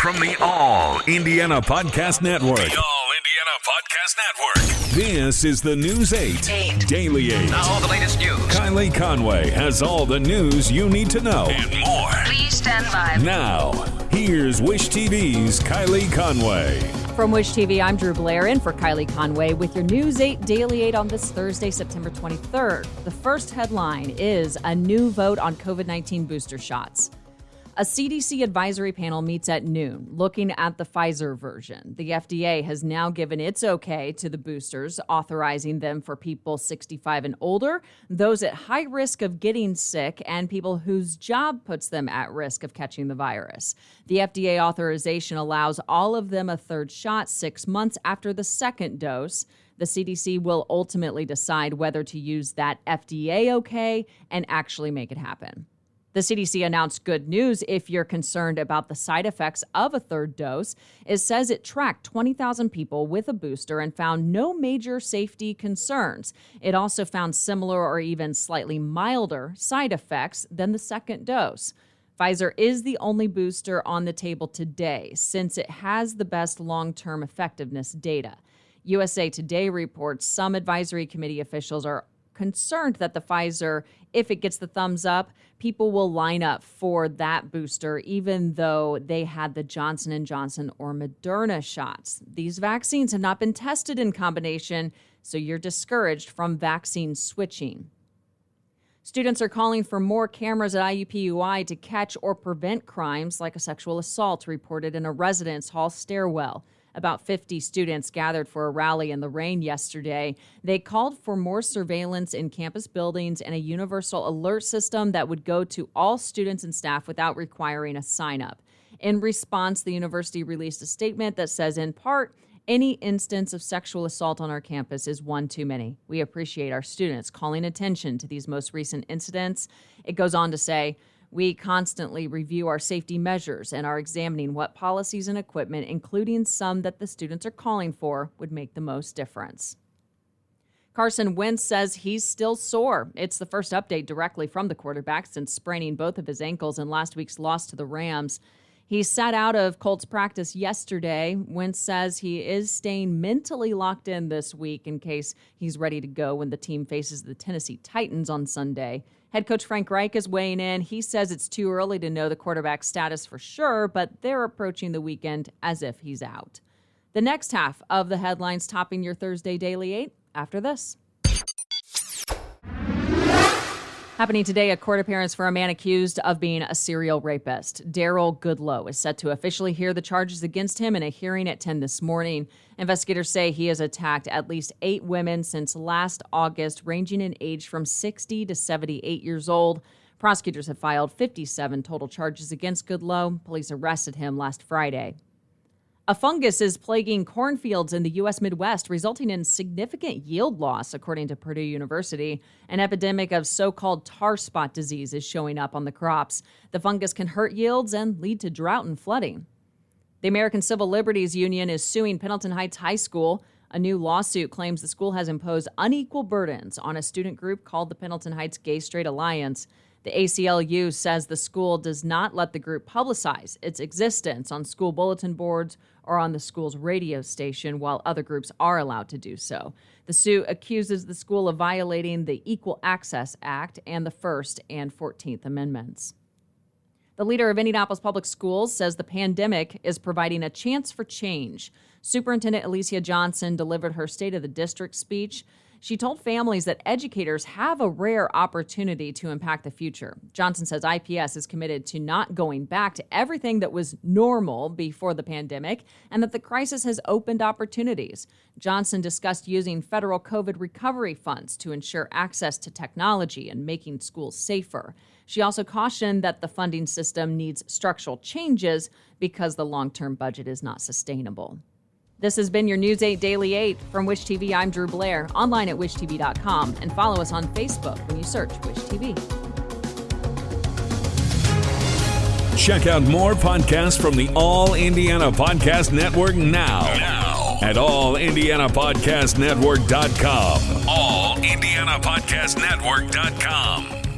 From the All Indiana Podcast Network. The All Indiana Podcast Network. This is the News 8 Daily 8. Now all the latest news. Kylie Conway has all the news you need to know. And more. Please stand by. Now, here's Wish TV's Kylie Conway. From Wish TV, I'm Drew Blair in for Kylie Conway with your News 8 Daily 8 on this Thursday, September 23rd. The first headline is a new vote on COVID-19 booster shots. A CDC advisory panel meets at noon, looking at the Pfizer version. The FDA has now given its okay to the boosters, authorizing them for people 65 and older, those at high risk of getting sick, and people whose job puts them at risk of catching the virus. The FDA authorization allows all of them a third shot 6 months after the second dose. The CDC will ultimately decide whether to use that FDA okay and actually make it happen. The CDC announced good news if you're concerned about the side effects of a third dose. It says it tracked 20,000 people with a booster and found no major safety concerns. It also found similar or even slightly milder side effects than the second dose. Pfizer is the only booster on the table today since it has the best long-term effectiveness data. USA Today reports some advisory committee officials are concerned that the Pfizer, if it gets the thumbs up, people will line up for that booster even though they had the Johnson & Johnson or Moderna shots. These vaccines have not been tested in combination, so you're discouraged from vaccine switching. Students are calling for more cameras at IUPUI to catch or prevent crimes like a sexual assault reported in a residence hall stairwell. About 50 students gathered for a rally in the rain yesterday. They called for more surveillance in campus buildings and a universal alert system that would go to all students and staff without requiring a sign-up. In response, the university released a statement that says, in part, any instance of sexual assault on our campus is one too many. We appreciate our students calling attention to these most recent incidents. It goes on to say, we constantly review our safety measures and are examining what policies and equipment, including some that the students are calling for, would make the most difference. Carson Wentz says he's still sore. It's the first update directly from the quarterback since spraining both of his ankles in last week's loss to the Rams. He sat out of Colts practice yesterday. Wentz says he is staying mentally locked in this week in case he's ready to go when the team faces the Tennessee Titans on Sunday. Head coach Frank Reich is weighing in. He says it's too early to know the quarterback's status for sure, but they're approaching the weekend as if he's out. The next half of the headlines topping your Thursday Daily 8 after this. Happening today, a court appearance for a man accused of being a serial rapist. Daryl Goodlow is set to officially hear the charges against him in a hearing at 10 this morning. Investigators say he has attacked at least 8 women since last August, ranging in age from 60 to 78 years old. Prosecutors have filed 57 total charges against Goodlow. Police arrested him last Friday. A fungus is plaguing cornfields in the U.S. Midwest, resulting in significant yield loss, according to Purdue University. An epidemic of so-called tar spot disease is showing up on the crops. The fungus can hurt yields and lead to drought and flooding. The American Civil Liberties Union is suing Pendleton Heights High School. A new lawsuit claims the school has imposed unequal burdens on a student group called the Pendleton Heights Gay-Straight Alliance. The ACLU says the school does not let the group publicize its existence on school bulletin boards or on the school's radio station, while other groups are allowed to do so. The suit accuses the school of violating the Equal Access Act and the First and 14th Amendments. The leader of Indianapolis Public Schools says the pandemic is providing a chance for change. Superintendent Alicia Johnson delivered her State of the District speech. She told families that educators have a rare opportunity to impact the future. Johnson says IPS is committed to not going back to everything that was normal before the pandemic and that the crisis has opened opportunities. Johnson discussed using federal COVID recovery funds to ensure access to technology and making schools safer. She also cautioned that the funding system needs structural changes because the long-term budget is not sustainable. This has been your News 8 Daily 8. From Wish TV, I'm Drew Blair, online at wishtv.com, and follow us on Facebook when you search Wish TV. Check out more podcasts from the All Indiana Podcast Network now at allindianapodcastnetwork.com. allindianapodcastnetwork.com.